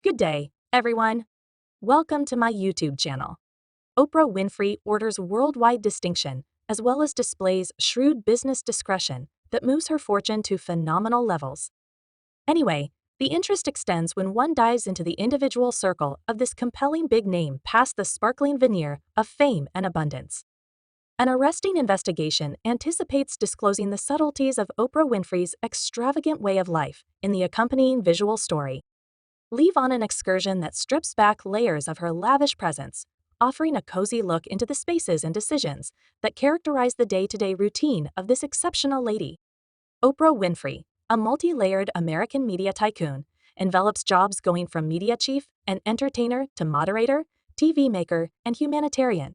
Good day, everyone. Welcome to my YouTube channel. Oprah Winfrey orders worldwide distinction as well as displays shrewd business discretion that moves her fortune to phenomenal levels. Anyway, the interest extends when one dives into the individual circle of this compelling big name past the sparkling veneer of fame and abundance. An arresting investigation anticipates disclosing the subtleties of Oprah Winfrey's extravagant way of life in the accompanying visual story. Leave on an excursion that strips back layers of her lavish presence, offering a cozy look into the spaces and decisions that characterize the day-to-day routine of this exceptional lady. Oprah Winfrey, a multi-layered American media tycoon, envelops jobs going from media chief and entertainer to moderator, TV maker, and humanitarian.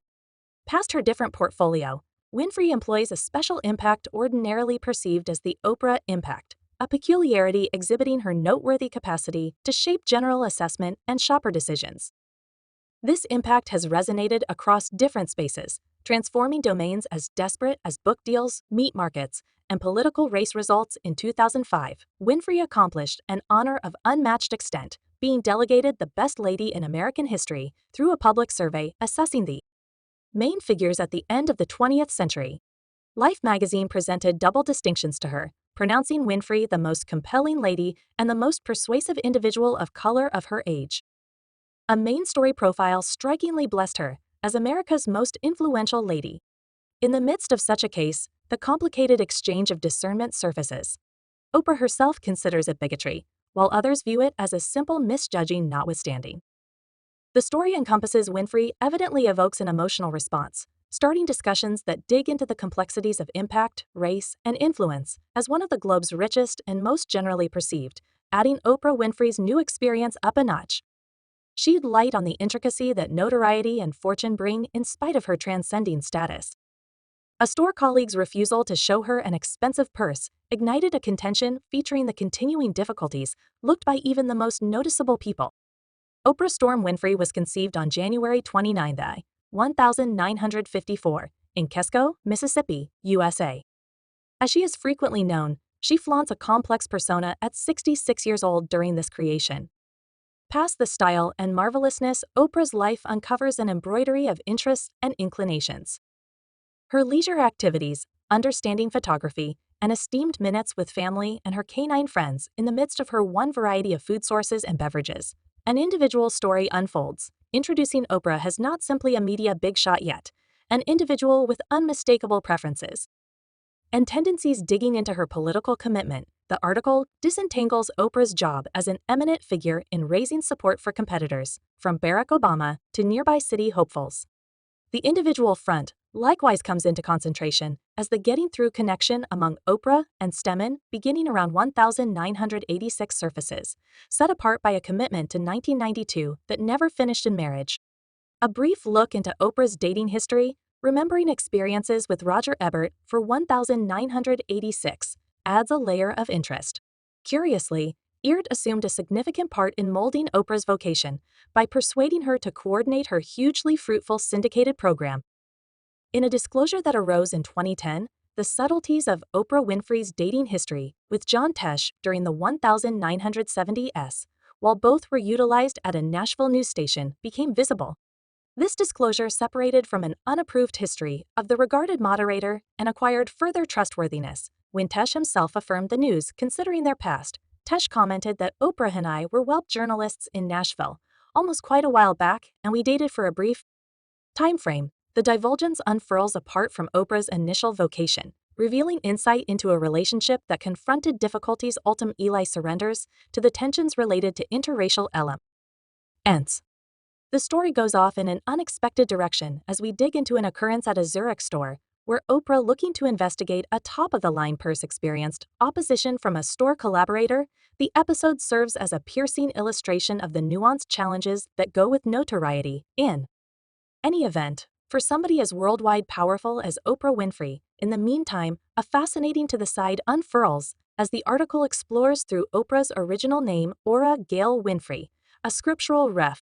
Past her different portfolio, Winfrey employs a special impact ordinarily perceived as the Oprah impact, a peculiarity exhibiting her noteworthy capacity to shape general assessment and shopper decisions. This impact has resonated across different spaces, transforming domains as desperate as book deals, meat markets, and political race results. In 2005, Winfrey accomplished an honor of unmatched extent, being delegated the Best Lady in American History through a public survey assessing the main figures at the end of the 20th century. Life magazine presented double distinctions to her, pronouncing Winfrey the most compelling lady and the most persuasive individual of color of her age. A main story profile strikingly blessed her as America's most influential lady. In the midst of such a case, the complicated exchange of discernment surfaces. Oprah herself considers it bigotry, while others view it as a simple misjudging notwithstanding. The story encompasses Winfrey evidently evokes an emotional response, starting discussions that dig into the complexities of impact, race, and influence as one of the globe's richest and most generally perceived, adding Oprah Winfrey's new experience up a notch. Shed light on the intricacy that notoriety and fortune bring in spite of her transcending status. A store colleague's refusal to show her an expensive purse ignited a contention featuring the continuing difficulties looked by even the most noticeable people. Oprah Storm Winfrey was conceived on January 29, 1954, in Kesco, Mississippi, USA. As she is frequently known, she flaunts a complex persona at 66 years old during this creation. Past the style and marvelousness, Oprah's life uncovers an embroidery of interests and inclinations. Her leisure activities, understanding photography, and esteemed minutes with family and her canine friends in the midst of her one variety of food sources and beverages. An individual story unfolds, introducing Oprah as not simply a media big shot yet, an individual with unmistakable preferences and tendencies. Digging into her political commitment, the article disentangles Oprah's job as an eminent figure in raising support for competitors, from Barack Obama to nearby city hopefuls. The individual front likewise comes into concentration as the getting through connection among Oprah and Stedman beginning around 1986 surfaces, set apart by a commitment to 1992 that never finished in marriage. A brief look into Oprah's dating history, remembering experiences with Roger Ebert for 1986, adds a layer of interest. Curiously, Ebert assumed a significant part in molding Oprah's vocation by persuading her to coordinate her hugely fruitful syndicated program. In a disclosure that arose in 2010, the subtleties of Oprah Winfrey's dating history with John Tesh during the 1970s, while both were utilized at a Nashville news station, became visible. This disclosure separated from an unapproved history of the regarded moderator and acquired further trustworthiness when Tesh himself affirmed the news considering their past. Tesh commented that Oprah and I were whelp journalists in Nashville, almost quite a while back, and we dated for a brief time frame. The divulgence unfurls apart from Oprah's initial vocation, revealing insight into a relationship that confronted difficulties. Ultimately surrenders to the tensions related to interracial elements. The story goes off in an unexpected direction as we dig into an occurrence at a Zurich store, where Oprah, looking to investigate a top-of-the-line purse, experienced opposition from a store collaborator. The episode serves as a piercing illustration of the nuanced challenges that go with notoriety. In any event, for somebody as worldwide powerful as Oprah Winfrey, in the meantime, a fascinating to the side unfurls as the article explores through Oprah's original name, Ora Gail Winfrey, a scriptural reference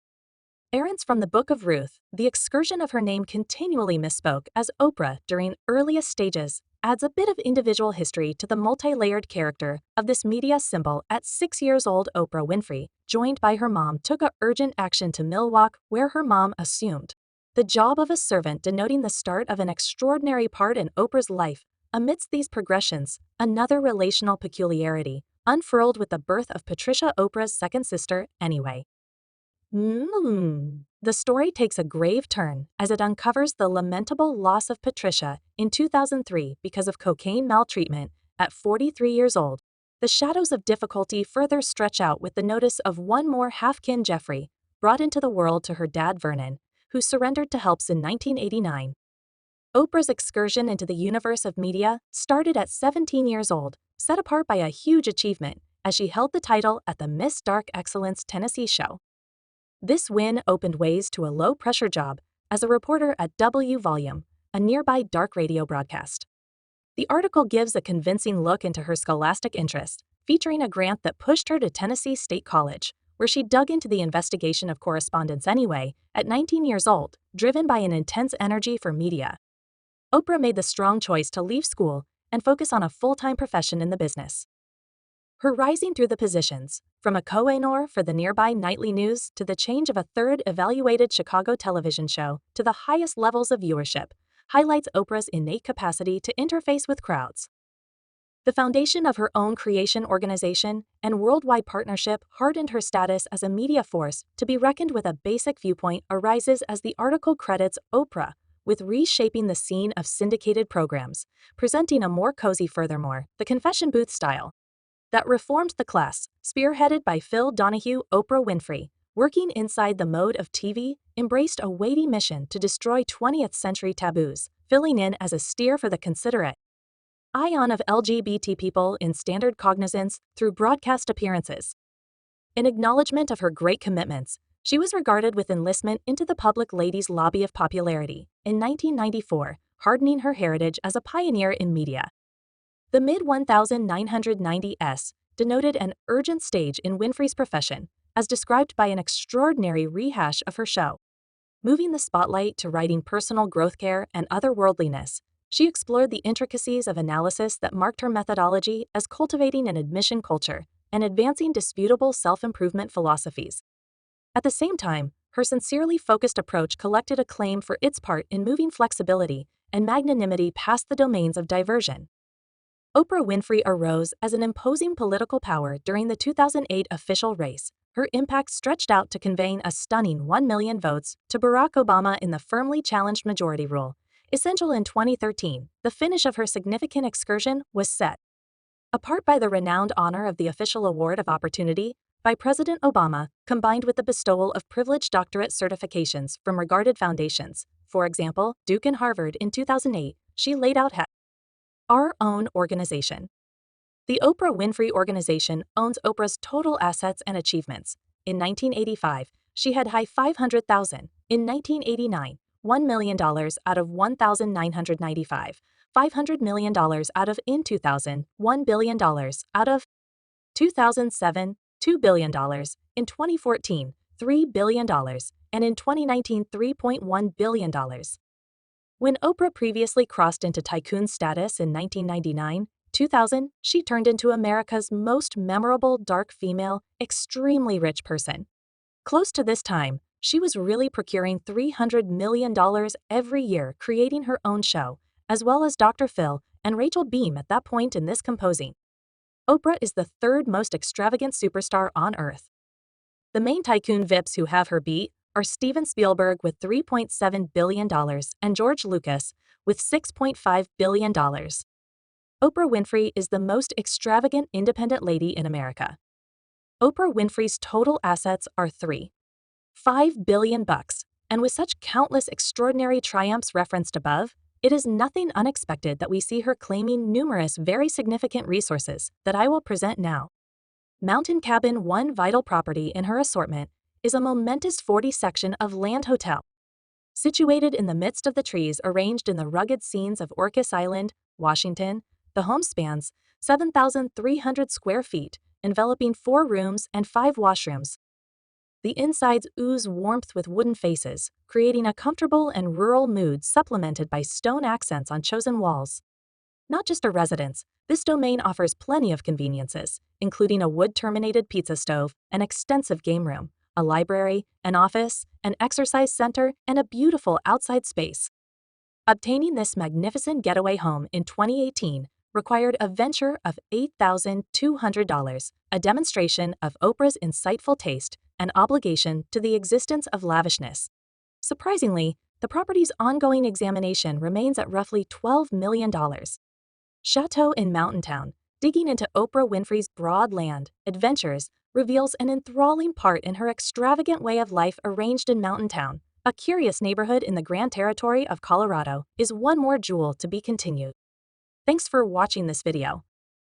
from the Book of Ruth. The excursion of her name continually misspoke as Oprah during earliest stages, adds a bit of individual history to the multi-layered character of this media symbol. At 6 years old, Oprah Winfrey, joined by her mom, took a urgent action to Milwaukee, where her mom assumed the job of a servant, denoting the start of an extraordinary part in Oprah's life. Amidst these progressions, another relational peculiarity unfurled with the birth of Patricia, Oprah's second sister, anyway. The story takes a grave turn as it uncovers the lamentable loss of Patricia in 2003 because of cocaine maltreatment at 43 years old. The shadows of difficulty further stretch out with the notice of one more half-kin, Jeffrey, brought into the world to her dad Vernon, who surrendered to helps in 1989. Oprah's excursion into the universe of media started at 17 years old, set apart by a huge achievement as she held the title at the Miss Dark Excellence Tennessee show. This win opened ways to a low-pressure job as a reporter at W Volume, a nearby dark radio broadcast. The article gives a convincing look into her scholastic interest, featuring a grant that pushed her to Tennessee State College, where she dug into the investigation of correspondence anyway. At 19 years old, driven by an intense energy for media, Oprah made the strong choice to leave school and focus on a full-time profession in the business. Her rising through the positions, from a co-anchor for the nearby nightly news to the change of a third evaluated Chicago television show to the highest levels of viewership, highlights Oprah's innate capacity to interface with crowds. The foundation of her own creation organization and worldwide partnership hardened her status as a media force to be reckoned with. A basic viewpoint arises as the article credits Oprah with reshaping the scene of syndicated programs, presenting a more cozy, furthermore, the confession booth style that reformed the class, spearheaded by Phil Donahue. Oprah Winfrey, working inside the mode of TV, embraced a weighty mission to destroy 20th century taboos, filling in as a steer for the considerate ion of LGBT people in standard cognizance through broadcast appearances. In acknowledgement of her great commitments, she was regarded with enlistment into the Public Ladies' Lobby of Popularity in 1994, hardening her heritage as a pioneer in media. The mid-1990s denoted an urgent stage in Winfrey's profession, as described by an extraordinary rehash of her show. Moving the spotlight to writing personal growth care and otherworldliness, she explored the intricacies of analysis that marked her methodology as cultivating an admission culture and advancing disputable self-improvement philosophies. At the same time, her sincerely focused approach collected acclaim for its part in moving flexibility and magnanimity past the domains of diversion. Oprah Winfrey arose as an imposing political power during the 2008 official race. Her impact stretched out to conveying a stunning 1 million votes to Barack Obama in the firmly challenged majority rule. Essential in 2013, the finish of her significant excursion was set apart by the renowned honor of the Official Award of Opportunity by President Obama, combined with the bestowal of privileged doctorate certifications from regarded foundations. For example, Duke and Harvard. In 2008, she laid out our own organization. The Oprah Winfrey Organization owns Oprah's total assets and achievements. In 1985, she had high $500,000. In 1989, $1 million out of 1,995, $500 million out of. In 2000, $1 billion out of. 2007, $2 billion. In 2014, $3 billion. And in 2019, $3.1 billion. When Oprah previously crossed into tycoon status in 1999, 2000, she turned into America's most memorable dark female, extremely rich person. Close to this time, she was really procuring $300 million every year creating her own show, as well as Dr. Phil and Rachel Beam at that point in this composing. Oprah is the third most extravagant superstar on Earth. The main tycoon VIPs who have her beat are Steven Spielberg with $3.7 billion and George Lucas with $6.5 billion. Oprah Winfrey is the most extravagant independent lady in America. Oprah Winfrey's total assets are $3.5 billion, and with such countless extraordinary triumphs referenced above, it is nothing unexpected that we see her claiming numerous very significant resources that I will present now. Mountain Cabin. One vital property in her assortment is a momentous 40-section of land hotel. Situated in the midst of the trees arranged in the rugged scenes of Orcas Island, Washington, the home spans 7,300 square feet, enveloping 4 rooms and 5 washrooms. The insides ooze warmth with wooden faces, creating a comfortable and rural mood supplemented by stone accents on chosen walls. Not just a residence, this domain offers plenty of conveniences, including a wood-terminated pizza stove, an extensive game room, a library, an office, an exercise center, and a beautiful outside space. Obtaining this magnificent getaway home in 2018 required a venture of $8,200, a demonstration of Oprah's insightful taste and obligation to the existence of lavishness. Surprisingly, the property's ongoing examination remains at roughly $12 million. Chateau in Mountain Town, digging into Oprah Winfrey's broad land, adventures, reveals an enthralling part in her extravagant way of life arranged in Mountain Town. A curious neighborhood in the Grand Territory of Colorado is one more jewel to be continued. Thanks for watching this video.